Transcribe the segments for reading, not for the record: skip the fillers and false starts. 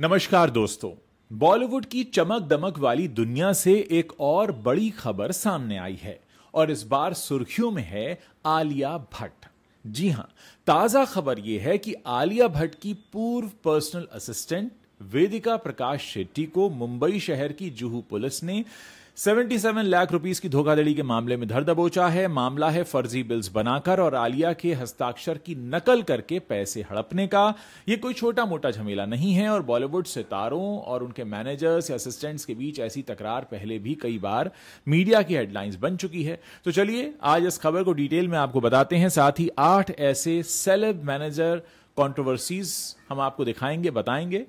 नमस्कार दोस्तों। बॉलीवुड की चमक दमक वाली दुनिया से एक और बड़ी खबर सामने आई है और इस बार सुर्खियों में है आलिया भट्ट। जी हां, ताजा खबर यह है कि आलिया भट्ट की पूर्व पर्सनल असिस्टेंट वेदिका प्रकाश शेट्टी को मुंबई शहर की जुहू पुलिस ने 77 लाख रुपीस की धोखाधड़ी के मामले में धर दबोचा है। मामला है फर्जी बिल्स बनाकर और आलिया के हस्ताक्षर की नकल करके पैसे हड़पने का। यह कोई छोटा मोटा झमेला नहीं है और बॉलीवुड सितारों और उनके मैनेजर्स या असिस्टेंट्स के बीच ऐसी तकरार पहले भी कई बार मीडिया की हेडलाइंस बन चुकी है। तो चलिए आज इस खबर को डिटेल में आपको बताते हैं, साथ ही 8 ऐसे सेलेब मैनेजर कंट्रोवर्सीज हम आपको दिखाएंगे, बताएंगे,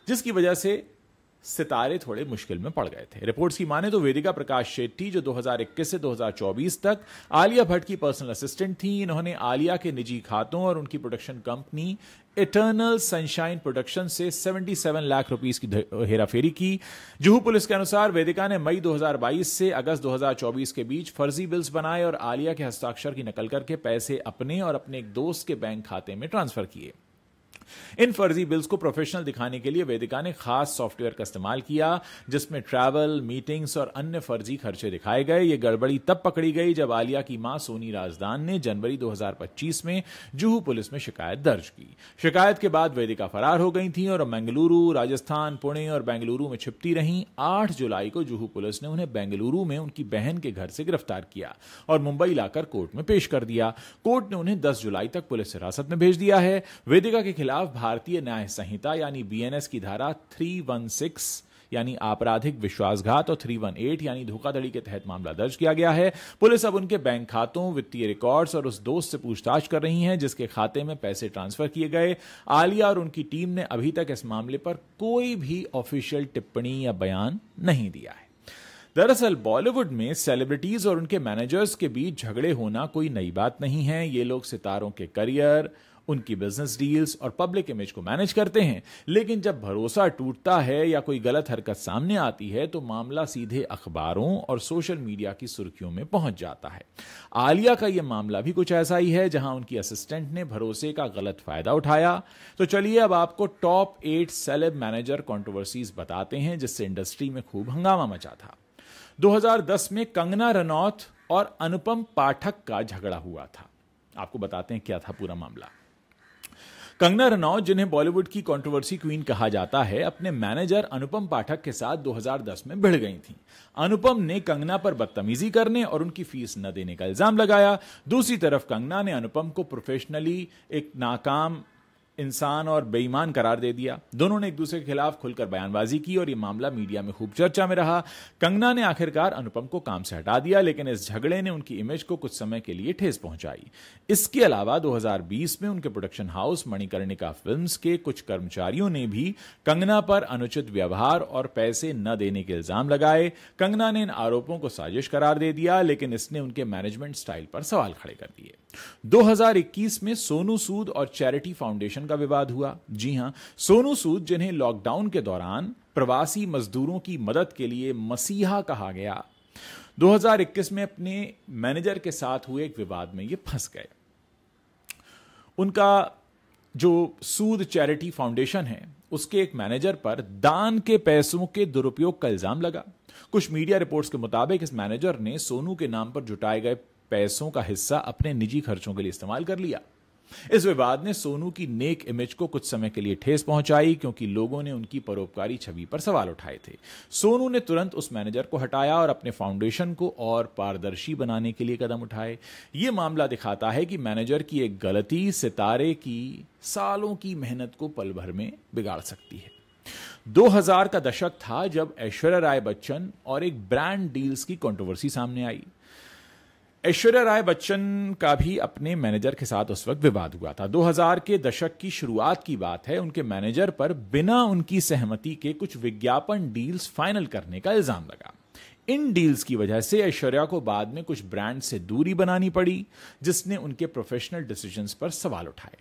जिसकी वजह से सितारे थोड़े मुश्किल में पड़ गए थे। रिपोर्ट्स की माने तो वेदिका प्रकाश शेट्टी, जो 2021 से 2024 तक आलिया भट्ट की पर्सनल असिस्टेंट थी, इन्होंने आलिया के निजी खातों और उनकी production company eternal sunshine production से 77 लाख रुपीस की हेराफेरी की। जुहू पुलिस के अनुसार वेदिका ने मई 2022 से अगस्त 2024 के बीच फर्जी बिल्स बनाए और आलिया के हस्ताक्षर की नकल करके पैसे अपने और अपने एक दोस्त के बैंक खाते में ट्रांसफर किए। इन फर्जी बिल्स को प्रोफेशनल दिखाने के लिए वेदिका ने खास सॉफ्टवेयर का इस्तेमाल किया, जिसमें ट्रैवल, मीटिंग्स और अन्य फर्जी खर्चे दिखाए गए। यह गड़बड़ी तब पकड़ी गई जब आलिया की मां सोनी राजदान ने जनवरी 2025 में जुहू पुलिस में शिकायत दर्ज की। शिकायत के बाद वेदिका फरार हो गई थी और बेंगलुरु, राजस्थान, पुणे और बेंगलुरु में छिपती रहीं। 8 जुलाई को जुहू पुलिस ने उन्हें बेंगलुरु में उनकी बहन के घर से गिरफ्तार किया और मुंबई लाकर कोर्ट में पेश कर दिया। कोर्ट ने उन्हें 10 जुलाई तक पुलिस हिरासत में भेज दिया है। वेदिका के खिलाफ भारतीय न्याय संहिता यानी बीएनएस की धारा 316 यानी आपराधिक विश्वासघात और 318 यानी धोखाधड़ी के तहत मामला दर्ज किया गया है। पुलिस अब उनके बैंक खातों, वित्तीय रिकॉर्ड्स और उस दोस्त से पूछताछ कर रही है जिसके खाते में पैसे ट्रांसफर किए गए। आलिया और उनकी टीम ने अभी तक इस मामले पर कोई भी ऑफिशियल टिप्पणी या बयान नहीं दिया है। दरअसल बॉलीवुड में सेलिब्रिटीज और उनके मैनेजर्स के बीच झगड़े होना कोई नई बात नहीं है। ये लोग सितारों के करियर, उनकी बिजनेस डील्स और पब्लिक इमेज को मैनेज करते हैं, लेकिन जब भरोसा टूटता है या कोई गलत हरकत सामने आती है तो मामला सीधे अखबारों और सोशल मीडिया की सुर्खियों में पहुंच जाता है। आलिया का यह मामला भी कुछ ऐसा ही है, जहां उनकी असिस्टेंट ने भरोसे का गलत फायदा उठाया। तो चलिए अब आपको टॉप 8 सेलेब मैनेजर कंट्रोवर्सीज बताते हैं जिससे इंडस्ट्री में खूब हंगामा मचा था। 2010 में कंगना रनौत और अनुपम पाठक का झगड़ा हुआ था। आपको बताते हैं क्या था पूरा मामला। कंगना रनौत, जिन्हें बॉलीवुड की कंट्रोवर्सी क्वीन कहा जाता है, अपने मैनेजर अनुपम पाठक के साथ 2010 में भिड़ गई थीं। अनुपम ने कंगना पर बदतमीजी करने और उनकी फीस न देने का इल्जाम लगाया। दूसरी तरफ कंगना ने अनुपम को प्रोफेशनली एक नाकाम इंसान और बेईमान करार दे दिया। दोनों ने एक दूसरे के खिलाफ खुलकर बयानबाजी की और यह मामला मीडिया में खूब चर्चा में रहा। कंगना ने आखिरकार अनुपम को काम से हटा दिया, लेकिन इस झगड़े ने उनकी इमेज को कुछ समय के लिए ठेस पहुंचाई। इसके अलावा 2020 में उनके प्रोडक्शन हाउस मणिकर्णिका फिल्म्स के कुछ कर्मचारियों ने भी कंगना पर अनुचित व्यवहार और पैसे न देने के इल्जाम लगाए। कंगना ने इन आरोपों को साजिश करार दे दिया, लेकिन इसने उनके मैनेजमेंट स्टाइल पर सवाल खड़े कर दिए। 2021 में सोनू सूद और चैरिटी फाउंडेशन का विवाद हुआ। जी हां, सोनू सूद, जिन्हें लॉकडाउन के दौरान प्रवासी मजदूरों की मदद के लिए मसीहा कहा गया, 2021 में अपने मैनेजर के साथ हुए एक विवाद में ये फंस गए। उनका जो सूद चैरिटी फाउंडेशन है, उसके एक मैनेजर पर दान के पैसों के दुरुपयोग का इल्जाम लगा। कुछ मीडिया रिपोर्ट्स के मुताबिक इस मैनेजर ने सोनू के नाम पर जुटाए गए पैसों का हिस्सा अपने निजी खर्चों के लिए इस्तेमाल कर लिया। इस विवाद ने सोनू की नेक इमेज को कुछ समय के लिए ठेस पहुंचाई, क्योंकि लोगों ने उनकी परोपकारी छवि पर सवाल उठाए थे। सोनू ने तुरंत उस मैनेजर को हटाया और अपने फाउंडेशन को और पारदर्शी बनाने के लिए कदम उठाए। यह मामला दिखाता है कि मैनेजर की एक गलती सितारे की सालों की मेहनत को पल भर में बिगाड़ सकती है। 2000 का दशक था जब ऐश्वर्या राय बच्चन और एक ब्रांड डील्स की कंट्रोवर्सी सामने आई। ऐश्वर्या राय बच्चन का भी अपने मैनेजर के साथ उस वक्त विवाद हुआ था। 2000 के दशक की शुरुआत की बात है। उनके मैनेजर पर बिना उनकी सहमति के कुछ विज्ञापन डील्स फाइनल करने का इल्जाम लगा। इन डील्स की वजह से ऐश्वर्या को बाद में कुछ ब्रांड से दूरी बनानी पड़ी, जिसने उनके प्रोफेशनल डिसीजंस पर सवाल उठाए।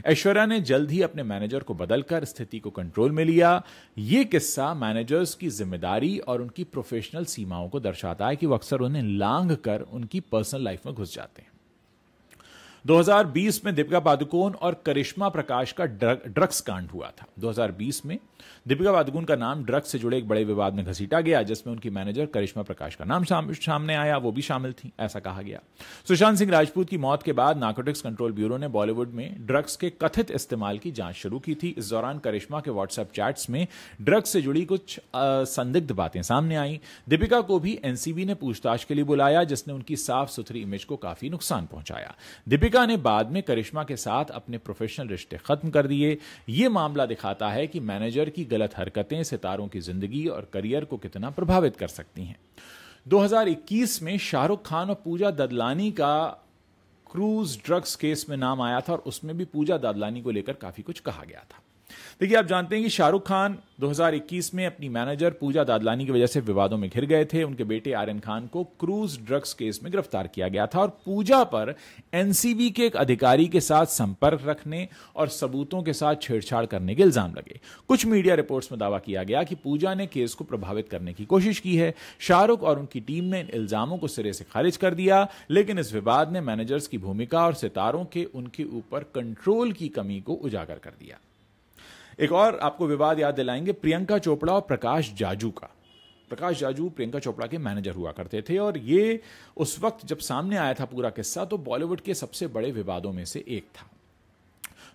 ऐश्वर्या ने जल्द ही अपने मैनेजर को बदलकर स्थिति को कंट्रोल में लिया। यह किस्सा मैनेजर्स की जिम्मेदारी और उनकी प्रोफेशनल सीमाओं को दर्शाता है कि वो अक्सर उन्हें लांघ कर उनकी पर्सनल लाइफ में घुस जाते हैं। 2020 में दीपिका पादुकोण और करिश्मा प्रकाश का ड्रग्स कांड हुआ था। 2020 में दीपिका पादुकोण का नाम ड्रग्स से जुड़े एक बड़े विवाद में घसीटा गया, जिसमें उनकी मैनेजर करिश्मा प्रकाश का नाम सामने आया, वो भी शामिल थी, ऐसा कहा गया। सुशांत सिंह राजपूत की मौत के बाद नार्कोटिक्स कंट्रोल ब्यूरो ने बॉलीवुड में ड्रग्स के कथित इस्तेमाल की जांच शुरू की थी। इस दौरान करिश्मा के व्हाट्सएप चैट्स में ड्रग्स से जुड़ी कुछ संदिग्ध बातें सामने आई। दीपिका को भी एनसीबी ने पूछताछ के लिए बुलाया, जिसने उनकी साफ सुथरी इमेज को काफी नुकसान पहुंचाया। दीपिका ने बाद में करिश्मा के साथ अपने प्रोफेशनल रिश्ते खत्म कर दिए। यह मामला दिखाता है कि मैनेजर की गलत हरकतें सितारों की जिंदगी और करियर को कितना प्रभावित कर सकती हैं। 2021 में शाहरुख खान और पूजा ददलानी का क्रूज ड्रग्स केस में नाम आया था और उसमें भी पूजा ददलानी को लेकर काफी कुछ कहा गया था। देखिए, आप जानते हैं कि शाहरुख खान 2021 में अपनी मैनेजर पूजा दादलानी की वजह से विवादों में घिर गए थे। उनके बेटे आर्यन खान को क्रूज ड्रग्स केस में गिरफ्तार किया गया था और पूजा पर एनसीबी के एक अधिकारी के साथ संपर्क रखने और सबूतों के साथ छेड़छाड़ करने के इल्जाम लगे। कुछ मीडिया रिपोर्ट्स में दावा किया गया कि पूजा ने केस को प्रभावित करने की कोशिश की है। शाहरुख और उनकी टीम ने इन इल्जामों को सिरे से खारिज कर दिया, लेकिन इस विवाद ने मैनेजर्स की भूमिका और सितारों के उनके ऊपर कंट्रोल की कमी को उजागर कर दिया। एक और आपको विवाद याद दिलाएंगे, प्रियंका चोपड़ा और प्रकाश जाजू का। प्रकाश जाजू प्रियंका चोपड़ा के मैनेजर हुआ करते थे और ये उस वक्त जब सामने आया था पूरा किस्सा, तो बॉलीवुड के सबसे बड़े विवादों में से एक था।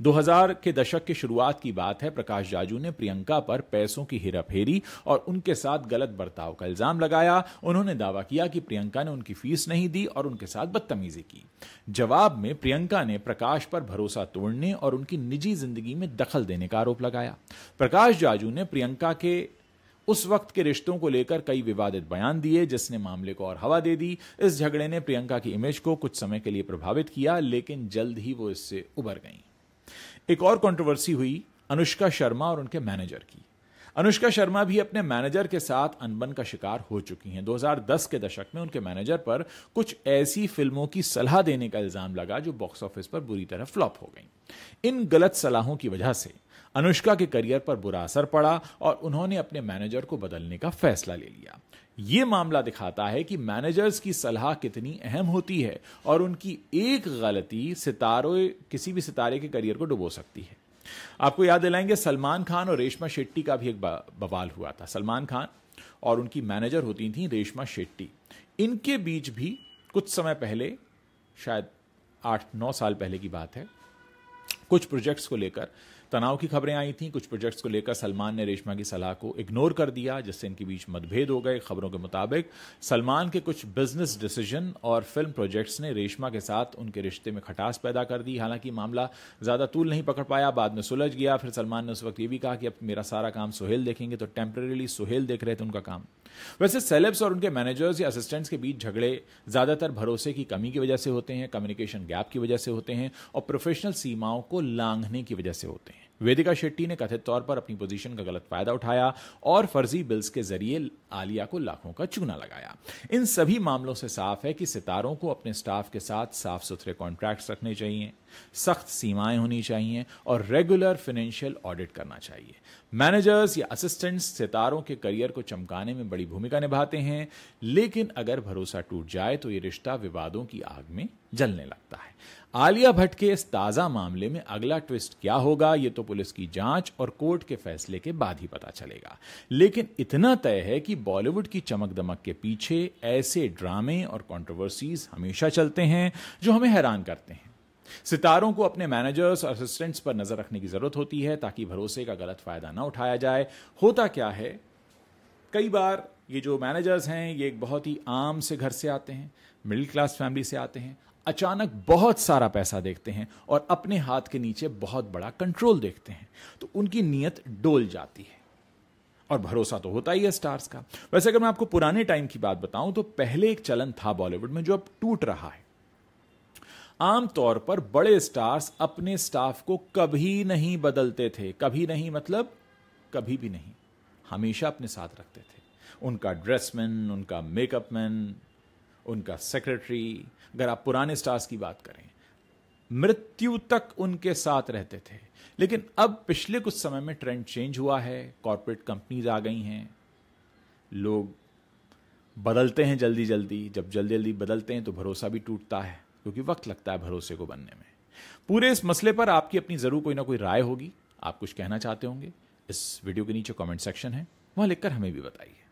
2000 के दशक की शुरुआत की बात है। प्रकाश जाजू ने प्रियंका पर पैसों की हेराफेरी और उनके साथ गलत बर्ताव का इल्जाम लगाया। उन्होंने दावा किया कि प्रियंका ने उनकी फीस नहीं दी और उनके साथ बदतमीजी की। जवाब में प्रियंका ने प्रकाश पर भरोसा तोड़ने और उनकी निजी जिंदगी में दखल देने का आरोप लगाया। प्रकाश जाजू ने प्रियंका के उस वक्त के रिश्तों को लेकर कई विवादित बयान दिए, जिसने मामले को और हवा दे दी। इस झगड़े ने प्रियंका की इमेज को कुछ समय के लिए प्रभावित किया, लेकिन जल्द ही वो इससे उबर गईं। एक और कंट्रोवर्सी हुई अनुष्का शर्मा और उनके मैनेजर की। अनुष्का शर्मा भी अपने मैनेजर के साथ अनबन का शिकार हो चुकी हैं। 2010 के दशक में उनके मैनेजर पर कुछ ऐसी फिल्मों की सलाह देने का इल्जाम लगा जो बॉक्स ऑफिस पर बुरी तरह फ्लॉप हो गईं। इन गलत सलाहों की वजह से अनुष्का के करियर पर बुरा असर पड़ा और उन्होंने अपने मैनेजर को बदलने का फैसला ले लिया। यह मामला दिखाता है कि मैनेजर्स की सलाह कितनी अहम होती है और उनकी एक गलती किसी भी सितारे के करियर को डुबो सकती है। आपको याद दिलाएंगे, सलमान खान और रेशमा शेट्टी का भी एक बवाल हुआ था। सलमान खान और उनकी मैनेजर होती थी रेशमा शेट्टी। इनके बीच भी कुछ समय पहले, शायद 8-9 साल पहले की बात है, कुछ प्रोजेक्ट्स को लेकर तनाव की खबरें आई थीं। कुछ प्रोजेक्ट्स को लेकर सलमान ने रेशमा की सलाह को इग्नोर कर दिया, जिससे इनके बीच मतभेद हो गए। खबरों के मुताबिक सलमान के कुछ बिजनेस डिसीजन और फिल्म प्रोजेक्ट्स ने रेशमा के साथ उनके रिश्ते में खटास पैदा कर दी। हालांकि मामला ज्यादा तूल नहीं पकड़ पाया, बाद में सुलझ गया। फिर सलमान ने उस वक्त ये भी कहा कि अब मेरा सारा काम सुहेल देखेंगे, तो टेम्परेरीली सुहेल देख रहे थे उनका काम। वैसे सेलेब्स और उनके मैनेजर्स या असिस्टेंट्स के बीच झगड़े ज्यादातर भरोसे की कमी की वजह से होते हैं, कम्युनिकेशन गैप की वजह से होते हैं और प्रोफेशनल सीमाओं को लांघने की वजह से होते हैं। वेदिका शेट्टी ने कथित तौर पर अपनी पोजीशन का गलत फायदा उठाया और फर्जी बिल्स के जरिए आलिया को लाखों का चूना लगाया। इन सभी मामलों से साफ है कि सितारों को अपने स्टाफ के साथ साफ सुथरे कॉन्ट्रैक्ट्स रखने चाहिए, सख्त सीमाएं होनी चाहिए और रेगुलर फाइनेंशियल ऑडिट करना चाहिए। मैनेजर्स या असिस्टेंट्स सितारों के करियर को चमकाने में बड़ी भूमिका निभाते हैं, लेकिन अगर भरोसा टूट जाए तो यह रिश्ता विवादों की आग में जलने लगता है। आलिया भट्ट के इस ताजा मामले में अगला ट्विस्ट क्या होगा, यह तो पुलिस की जांच और कोर्ट के फैसले के बाद ही पता चलेगा। लेकिन इतना तय है कि बॉलीवुड की चमक दमक के पीछे ऐसे ड्रामे और कंट्रोवर्सीज हमेशा चलते हैं जो हमें हैरान करते हैं। सितारों को अपने मैनेजर्स और असिस्टेंट्स पर नजर रखने की जरूरत होती है ताकि भरोसे का गलत फायदा ना उठाया जाए। होता क्या है, कई बार ये जो मैनेजर्स हैं ये एक बहुत ही आम से घर से आते हैं, मिडिल क्लास फैमिली से आते हैं, अचानक बहुत सारा पैसा देखते हैं और अपने हाथ के नीचे बहुत बड़ा कंट्रोल देखते हैं, तो उनकी नीयत डोल जाती है और भरोसा तो होता ही है स्टार्स का। वैसे अगर मैं आपको पुराने टाइम की बात बताऊं तो पहले एक चलन था बॉलीवुड में जो अब टूट रहा है। आमतौर पर बड़े स्टार्स अपने स्टाफ को कभी नहीं बदलते थे। कभी नहीं मतलब कभी भी नहीं, हमेशा अपने साथ रखते थे। उनका ड्रेसमैन, उनका मेकअपमैन, उनका सेक्रेटरी, अगर आप पुराने स्टार्स की बात करें, मृत्यु तक उनके साथ रहते थे। लेकिन अब पिछले कुछ समय में ट्रेंड चेंज हुआ है। कॉर्पोरेट कंपनीज आ गई हैं, लोग बदलते हैं जल्दी जल्दी। जब जल्दी जल्दी बदलते हैं तो भरोसा भी टूटता है। क्योंकि वक्त लगता है भरोसे को बनने में। पूरे इस मसले पर आपकी अपनी जरूर कोई ना कोई राय होगी, आप कुछ कहना चाहते होंगे, इस वीडियो के नीचे कमेंट सेक्शन है, वहां लिखकर हमें भी बताइए।